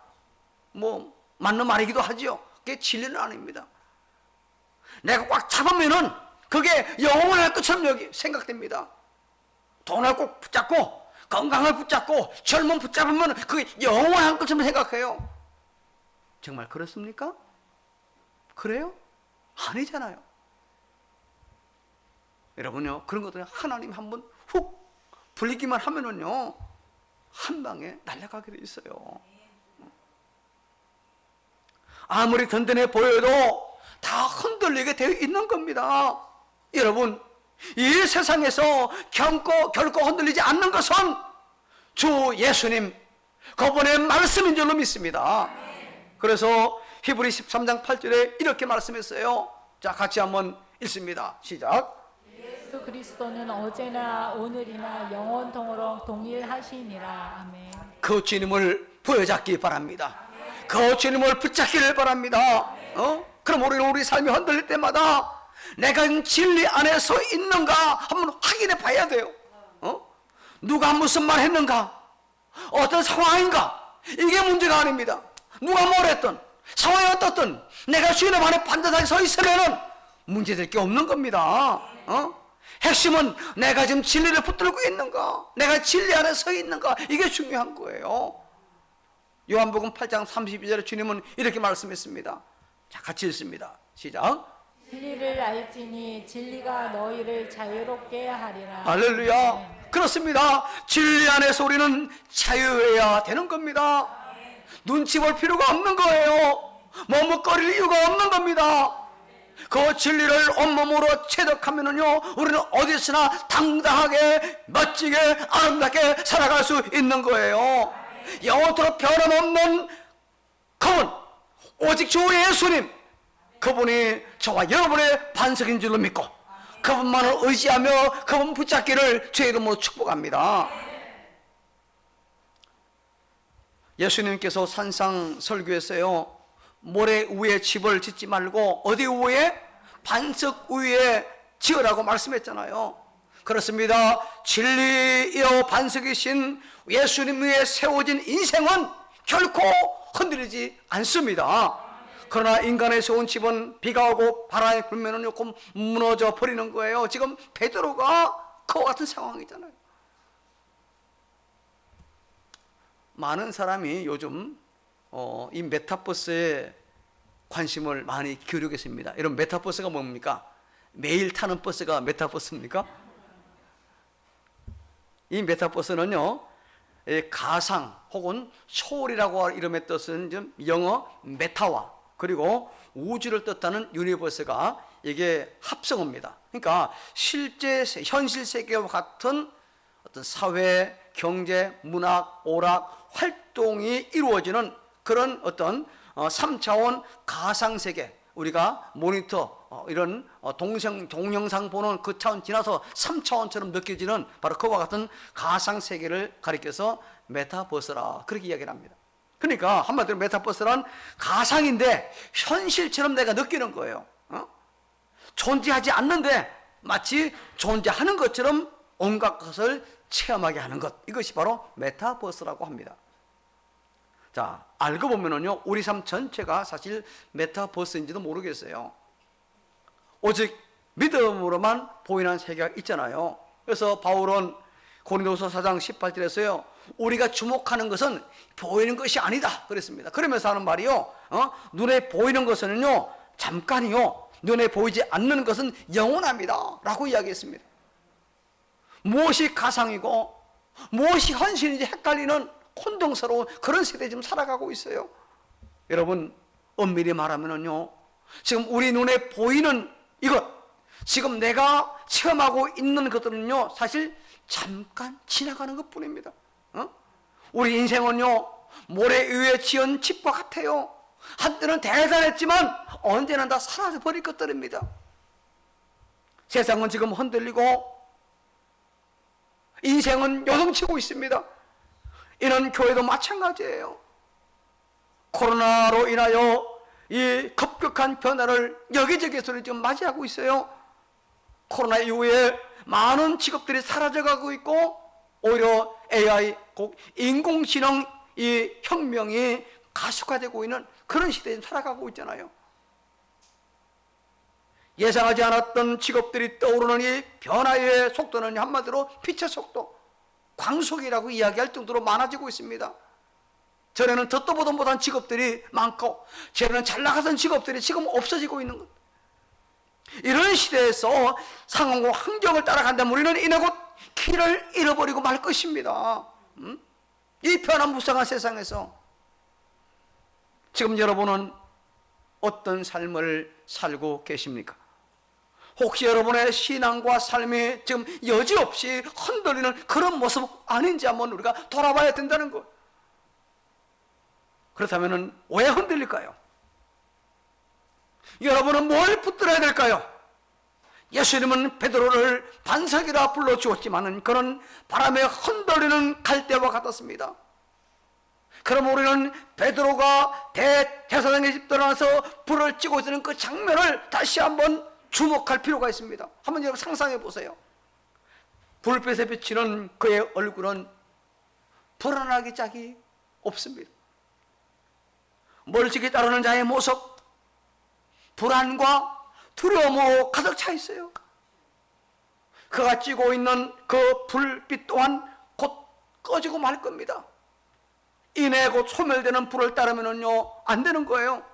뭐 맞는 말이기도 하죠. 그게 진리는 아닙니다. 내가 꽉 잡으면은 그게 영원할 것처럼 여기 생각됩니다. 돈을 꼭 붙잡고 건강을 붙잡고 젊음 붙잡으면 그게 영원한 것처럼 생각해요. 정말 그렇습니까? 그래요? 아니잖아요. 여러분요, 그런 것들은 하나님 한번 훅 불리기만 하면은요, 한 방에 날아가게 돼 있어요. 아무리 든든해 보여도 다 흔들리게 되어 있는 겁니다. 여러분, 이 세상에서 결코 흔들리지 않는 것은 주 예수님 그분의 말씀인 줄로 믿습니다. 그래서 히브리 13장 8절에 이렇게 말씀했어요. 자, 같이 한번 읽습니다. 시작. 예수 그리스도는 어제나 오늘이나 영원토록 동일하시니라. 아멘. 그 주님을 부여잡기 바랍니다. 그 주님을 붙잡기를 바랍니다. 그럼 우리 삶이 흔들릴 때마다 내가 진리 안에 서 있는가 한번 확인해 봐야 돼요. 누가 무슨 말 했는가, 어떤 상황인가, 이게 문제가 아닙니다. 누가 뭘 했든 상황이 어떻든 내가 주님 안에 반듯하게 서 있으면은 문제될 게 없는 겁니다. 핵심은 내가 지금 진리를 붙들고 있는가, 내가 진리 안에 서 있는가, 이게 중요한 거예요. 요한복음 8장 32절에 주님은 이렇게 말씀했습니다. 자, 같이 읽습니다. 시작. 진리를 알지니 진리가 너희를 자유롭게 하리라. 할렐루야. 그렇습니다. 진리 안에서 우리는 자유해야 되는 겁니다. 눈치 볼 필요가 없는 거예요. 머뭇거릴 이유가 없는 겁니다. 그 진리를 온몸으로 체득하면은요, 우리는 어디서나 당당하게 멋지게 아름답게 살아갈 수 있는 거예요. 영원토록 변함없는 그분, 오직 주 예수님, 그분이 저와 여러분의 반석인 줄로 믿고 그분만을 의지하며 그분 붙잡기를 주의 이름으로 축복합니다. 예수님께서 산상 설교에서요, 모래 위에 집을 짓지 말고 어디 위에? 반석 위에 지으라고 말씀했잖아요. 그렇습니다. 진리여 반석이신 예수님 위에 세워진 인생은 결코 흔들리지 않습니다. 그러나 인간의 세운 집은 비가 오고 바람이 불면은 조금 무너져 버리는 거예요. 지금 베드로가 그와 같은 상황이잖아요. 많은 사람이 요즘 이 메타버스에 관심을 많이 기울이고 있습니다. 이런 메타버스가 뭡니까? 매일 타는 버스가 메타버스입니까? 이 메타버스는요, 가상 혹은 소울이라고 할 이름의 뜻은 영어 메타와 그리고 우주를 뜻하는 유니버스가 이게 합성어입니다. 그러니까 실제 현실 세계와 같은 어떤 사회, 경제, 문학, 오락 활동이 이루어지는 그런 어떤 3차원 가상세계, 우리가 모니터 이런 동영상 보는 그 차원 지나서 3차원처럼 느껴지는 바로 그와 같은 가상세계를 가리켜서 메타버스라 그렇게 이야기를 합니다. 그러니까 한마디로 메타버스란 가상인데 현실처럼 내가 느끼는 거예요. 존재하지 않는데 마치 존재하는 것처럼 온갖 것을 체험하게 하는 것, 이것이 바로 메타버스라고 합니다. 자, 알고 보면은요, 우리 삶 전체가 사실 메타버스인지도 모르겠어요. 오직 믿음으로만 보이는 세계가 있잖아요. 그래서 바울은 고린도서 4장 18절에서요, 우리가 주목하는 것은 보이는 것이 아니다 그랬습니다. 그러면서 하는 말이요, 눈에 보이는 것은요 잠깐이요, 눈에 보이지 않는 것은 영원합니다 라고 이야기했습니다. 무엇이 가상이고 무엇이 현실인지 헷갈리는 혼동스러운 그런 세대에 지금 살아가고 있어요. 여러분, 엄밀히 말하면요, 지금 우리 눈에 보이는 이것, 지금 내가 체험하고 있는 것들은요 사실 잠깐 지나가는 것 뿐입니다. 우리 인생은요 모래 위에 지은 집과 같아요. 한때는 대단했지만 언제나 다 사라져 버릴 것들입니다. 세상은 지금 흔들리고 인생은 요동치고 있습니다. 이런 교회도 마찬가지예요. 코로나로 인하여 이 급격한 변화를 여기저기서 지금 맞이하고 있어요. 코로나 이후에 많은 직업들이 사라져가고 있고 오히려 AI, 곧 인공지능 이 혁명이 가속화되고 있는 그런 시대에 살아가고 있잖아요. 예상하지 않았던 직업들이 떠오르는 이 변화의 속도는 한마디로 빛의 속도, 광속이라고 이야기할 정도로 많아지고 있습니다. 전에는 듣도 보도 못한 직업들이 많고 전에는 잘 나가던 직업들이 지금 없어지고 있는 것. 이런 시대에서 상황과 환경을 따라간다면 우리는 이내곧 길을 잃어버리고 말 것입니다. 이 변화무쌍한 세상에서 지금 여러분은 어떤 삶을 살고 계십니까? 혹시 여러분의 신앙과 삶이 지금 여지없이 흔들리는 그런 모습 아닌지 한번 우리가 돌아봐야 된다는 것. 그렇다면 왜 흔들릴까요? 여러분은 뭘 붙들어야 될까요? 예수님은 베드로를 반석이라 불러주었지만 그런 바람에 흔들리는 갈대와 같았습니다. 그럼 우리는 베드로가 대제사장의 집 들어가서 불을 찌고 있는 그 장면을 다시 한번 주목할 필요가 있습니다. 한번 여러분 상상해 보세요. 불빛에 비치는 그의 얼굴은 불안하기 짝이 없습니다. 멀찍이 따르는 자의 모습, 불안과 두려움으로 가득 차 있어요. 그가 찌고 있는 그 불빛 또한 곧 꺼지고 말 겁니다. 이내 곧 소멸되는 불을 따르면요 안 되는 거예요.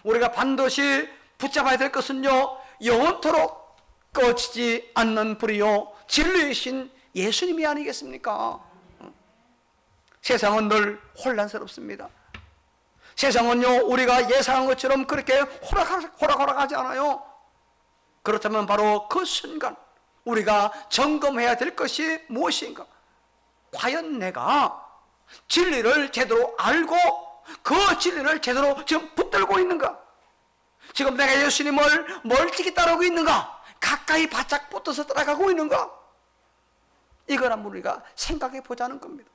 우리가 반드시 붙잡아야 될 것은요, 영원토록 꺼지지 않는 불이요 진리이신 예수님이 아니겠습니까? 세상은 늘 혼란스럽습니다. 세상은요 우리가 예상한 것처럼 그렇게 호락호락하지 않아요. 그렇다면 바로 그 순간 우리가 점검해야 될 것이 무엇인가? 과연 내가 진리를 제대로 알고 그 진리를 제대로 지금 붙들고 있는가? 지금 내가 예수님을 멀찍이 따르고 있는가? 가까이 바짝 붙어서 따라가고 있는가? 이걸 한번 우리가 생각해 보자는 겁니다.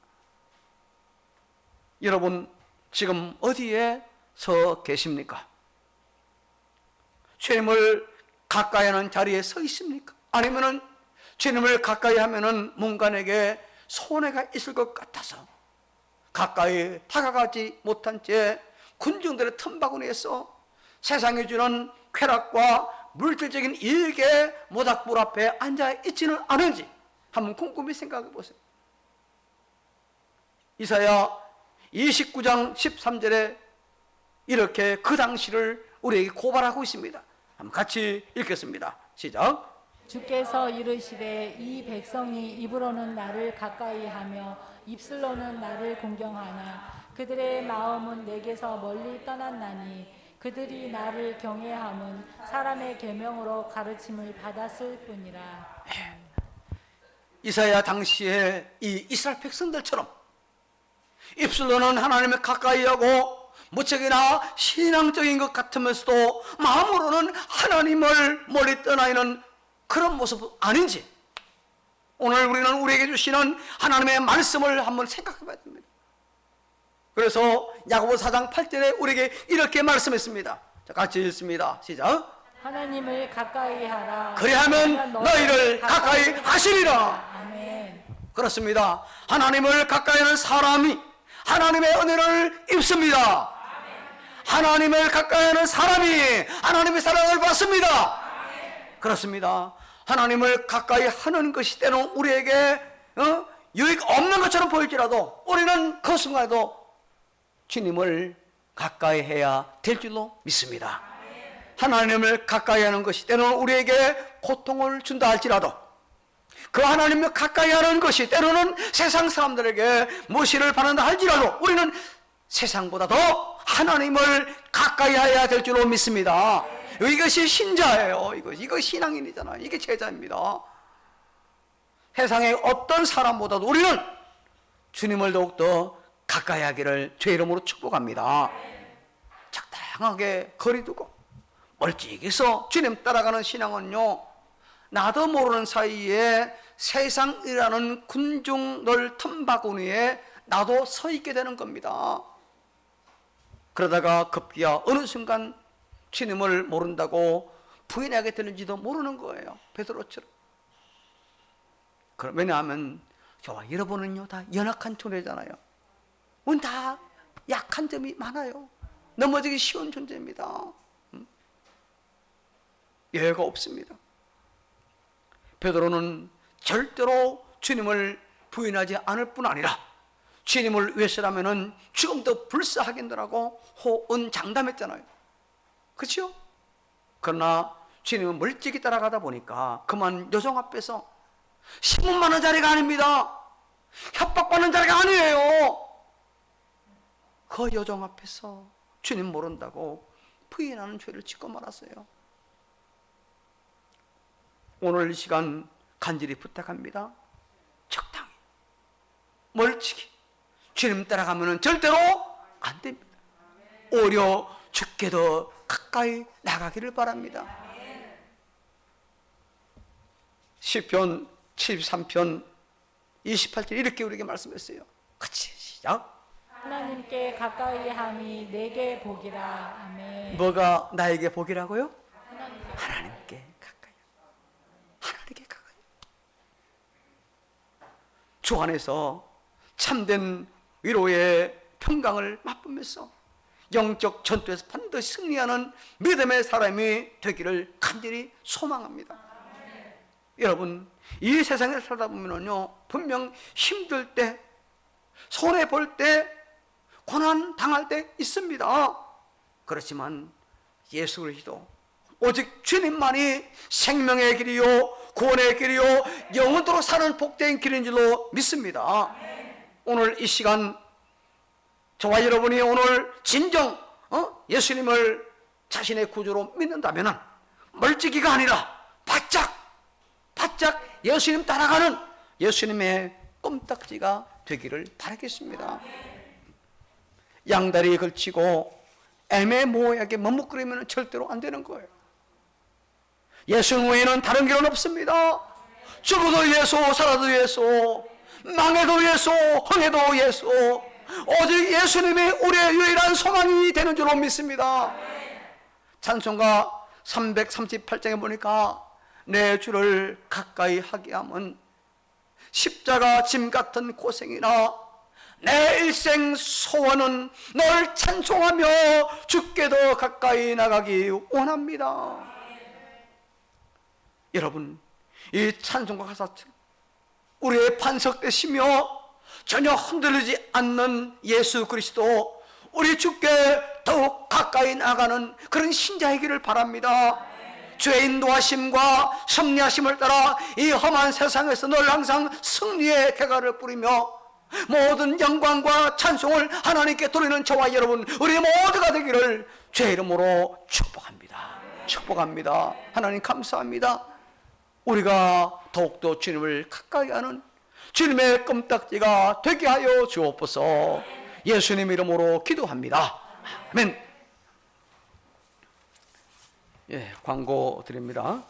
여러분 지금 어디에 서 계십니까? 주님을 가까이 하는 자리에 서 있습니까? 아니면은 주님을 가까이 하면은 뭔가 내게 손해가 있을 것 같아서 가까이 다가가지 못한 채 군중들의 틈바구니에서 세상이 주는 쾌락과 물질적인 이익의 모닥불 앞에 앉아 있지는 않은지 한번 곰곰이 생각해 보세요. 이사야 29장 13절에 이렇게 그 당시를 우리에게 고발하고 있습니다. 한번 같이 읽겠습니다. 시작. 주께서 이르시되 이 백성이 입으로는 나를 가까이하며 입술로는 나를 공경하나 그들의 마음은 내게서 멀리 떠났나니 그들이 나를 경외함은 사람의 계명으로 가르침을 받았을 뿐이라. 이사야 당시에 이 이스라엘 백성들처럼 입술로는 하나님을 가까이하고 무척이나 신앙적인 것 같으면서도 마음으로는 하나님을 멀리 떠나 있는 그런 모습 아닌지 오늘 우리는 우리에게 주시는 하나님의 말씀을 한번 생각해 봐야 됩니다. 그래서 야고보 4장 8절에 우리에게 이렇게 말씀했습니다. 자, 같이 읽습니다. 시작. 하나님을 가까이 하라. 그리하면 너희를 가까이 하시리라. 아멘. 그렇습니다. 하나님을 가까이 하는 사람이 하나님의 은혜를 입습니다. 하나님을 가까이 하는 사람이 하나님의 사랑을 받습니다. 그렇습니다. 하나님을 가까이 하는 것이 때로는 우리에게 유익 없는 것처럼 보일지라도 우리는 그 순간에도 주님을 가까이 해야 될 줄로 믿습니다. 하나님을 가까이 하는 것이 때로는 우리에게 고통을 준다 할지라도 그 하나님을 가까이 하는 것이 때로는 세상 사람들에게 무시를 받는다 할지라도 우리는 세상보다 더 하나님을 가까이 해야 될 줄로 믿습니다. 이것이 신자예요. 이거 신앙인이잖아요. 이게 제자입니다. 세상의 어떤 사람보다도 우리는 주님을 더욱더 가까이 하기를 주의 이름으로 축복합니다. 적당하게 거리 두고 멀찍이서 주님 따라가는 신앙은요, 나도 모르는 사이에 세상이라는 군중들 틈바구니에 나도 서 있게 되는 겁니다. 그러다가 급기야 어느 순간 주님을 모른다고 부인하게 되는지도 모르는 거예요. 베드로처럼. 왜냐하면 저와 여러분은요 다 연약한 존재잖아요. 우린 다 약한 점이 많아요. 넘어지기 쉬운 존재입니다. 예외가 없습니다. 베드로는 절대로 주님을 부인하지 않을 뿐 아니라 주님을 위해서라면은 죽음도 불사하겠노라고 호언장담했잖아요. 그렇죠? 그러나 주님은 멀찍이 따라가다 보니까 그만 요정 앞에서 신문받는 자리가 아닙니다. 협박받는 자리가 아니에요. 그 요정 앞에서 주님 모른다고 부인하는 죄를 짓고 말았어요. 오늘 이 시간 간절히 부탁합니다. 적당히 멀찍이 주님 따라가면 절대로 안 됩니다. 오히려 주께 더 가까이 나가기를 바랍니다. 시편 73편 28절 이렇게 우리에게 말씀했어요. 같이 시작. 하나님께 가까이 함이 내게 복이라. 아멘. 뭐가 나에게 복이라고요? 하나님께 가까이. 하나님께 가까이. 주 안에서 참된 위로의 평강을 맛보면서 영적 전투에서 반드시 승리하는 믿음의 사람이 되기를 간절히 소망합니다. 여러분, 이 세상에 살다 보면요, 분명 힘들 때, 손해 볼 때, 고난 당할 때 있습니다. 그렇지만 예수 그리스도 오직 주님만이 생명의 길이요, 구원의 길이요, 영원토록 사는 복된 길인 줄로 믿습니다. 오늘 이 시간 저와 여러분이 오늘 진정 예수님을 자신의 구주로 믿는다면 멀찍이가 아니라 바짝 예수님 따라가는 예수님의 껌딱지가 되기를 바라겠습니다. 양다리 걸치고 애매모호하게 머뭇거리면 절대로 안 되는 거예요. 예수 외에는 다른 길은 없습니다. 죽어도 예수, 살아도 예수, 망해도 예수, 흥해도 예수, 오직 예수님이 우리의 유일한 소망이 되는 줄로 믿습니다. 찬송가 338장에 보니까 내 주를 가까이 하게 하면 십자가 짐 같은 고생이나 내 일생 소원은 널 찬송하며 주께 더 가까이 나가기 원합니다. 여러분, 이 찬송과 가사처럼 우리의 반석되시며 전혀 흔들리지 않는 예수 그리스도, 우리 주께 더욱 가까이 나가는 그런 신자이기를 바랍니다. 주의 인도하심과 섭리하심을 따라 이 험한 세상에서 늘 항상 승리의 쾌가를 뿌리며 모든 영광과 찬송을 하나님께 돌리는 저와 여러분, 우리 모두가 되기를 주의 이름으로 축복합니다. 축복합니다. 하나님 감사합니다. 우리가 더욱더 주님을 가까이 하는 주님의 껌딱지가 되게 하여 주옵소서. 예수님 이름으로 기도합니다. 아멘. 예, 광고 드립니다.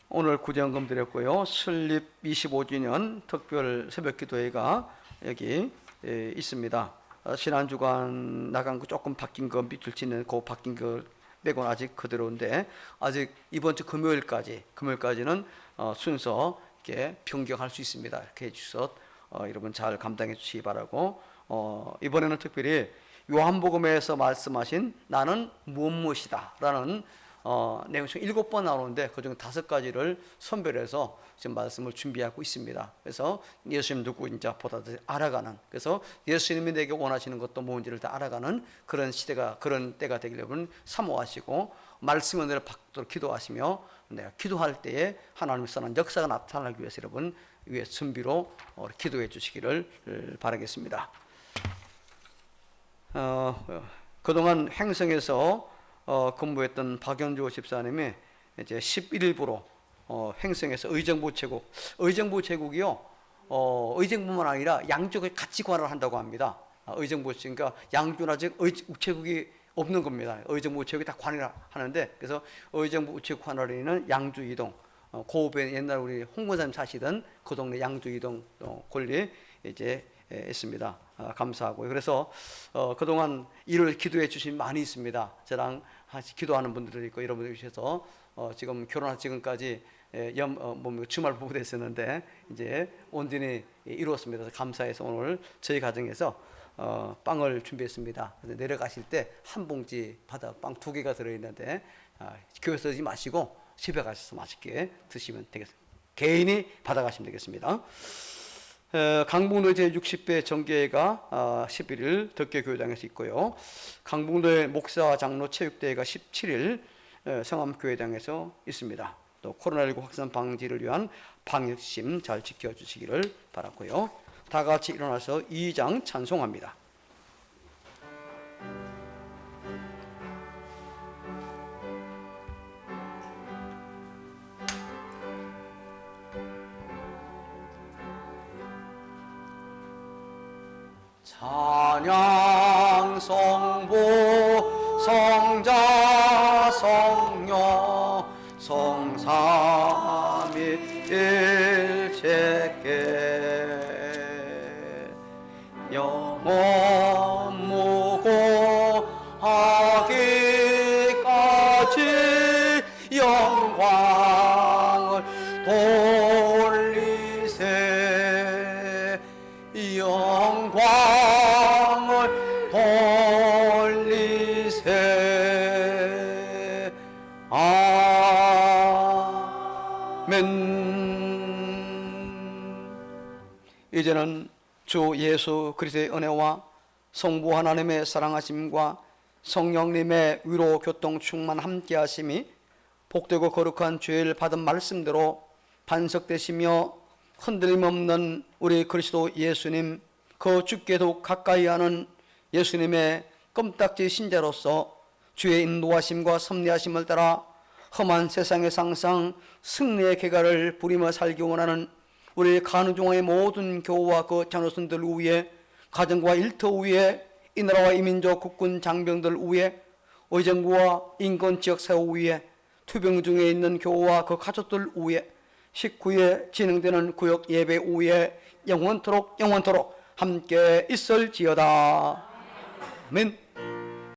오늘 구제연금 드렸고요. 설립 25주년 특별 새벽기도회가 여기 있습니다. 지난주간 나간 거 조금 바뀐 거 밑줄 치는 그 바뀐 거 빼고는 아직 그대로인데, 아직 이번 주 금요일까지는 순서 이렇게 변경할 수 있습니다. 이렇게 해주셔서 여러분 잘 감당해 주시기 바라고, 이번에는 특별히 요한복음에서 말씀하신 나는 무엇이다 라는 내용 중 7번 나오는데 그중 5가지를 선별해서 지금 말씀을 준비하고 있습니다. 그래서 예수님 누구인지 보다 더 알아가는, 그래서 예수님이 내게 원하시는 것도 뭔지를 다 알아가는 그런 시대가, 그런 때가 되길 여러분 사모하시고 말씀 은혜를 받도록 기도하시며, 내가 기도할 때에 하나님의 선한 역사가 나타나기 위해서 여러분 위에 준비로 기도해 주시기를 바라겠습니다. 그동안 행성에서 근무했던 박연주 집사님이 이제 11일부로 행성에서 의정부 제국이요, 의정부만 아니라 양쪽을 같이 관할을 한다고 합니다. 의정부, 그러니까 양주나 즉 우체국이 없는 겁니다. 의정부 우체국이 다 관할하는데, 그래서 의정부 우체국 관할에는 양주 이동, 고읍에 옛날 우리 홍문사님 사시던 그 동네 양주 이동 권리 이제 있습니다. 감사하고요. 그래서 그동안 일을 기도해 주신 많이 있습니다. 저랑 같이 기도하는 분들도 있고 여러분들 주셔서 지금 결혼한 지금까지 주말 부부 됐었는데 이제 온전히 이루었습니다. 그래서 감사해서 오늘 저희 가정에서 빵을 준비했습니다. 내려가실 때 한 봉지 받아 빵 2개가 들어있는데 교회에서 쓰지 마시고 집에 가셔서 맛있게 드시면 되겠습니다. 개인이 받아가시면 되겠습니다. 강북로 제60배 정계회가 11일 덕계교회당에서 있고요. 강북로의 목사 장로 체육대회가 17일 성암교회당에서 있습니다. 또 코로나19 확산 방지를 위한 방역심 잘 지켜주시기를 바라고요. 다 같이 일어나서 2장 찬송합니다. 찬양 성부 성자 성령 성삼위일체께 영원 무고하기까지 영광을 돌리세 영광을 돌리세 아멘. 이제는 주 예수 그리스도의 은혜와 성부 하나님의 사랑하심과 성령님의 위로 교통 충만 함께 하심이 복되고 거룩한 죄를 받은 말씀대로 반석되시며 흔들림 없는 우리 그리스도 예수님, 그 주께 더욱 가까이 하는 예수님의 껌딱지 신자로서 주의 인도하심과 섭리하심을 따라 험한 세상에서 항상 승리의 쾌가를 부리며 살기 원하는 우리 간우종의 모든 교우와 그 자녀손들 위에, 가정과 일터 위에, 이 나라와 이 민족 국군 장병들 위에, 의정부와 인권지역 사회 위에, 투병 중에 있는 교우와 그 가족들 위에, 19에 진행되는 구역 예배 위에 영원토록 함께 있을지어다. 아멘.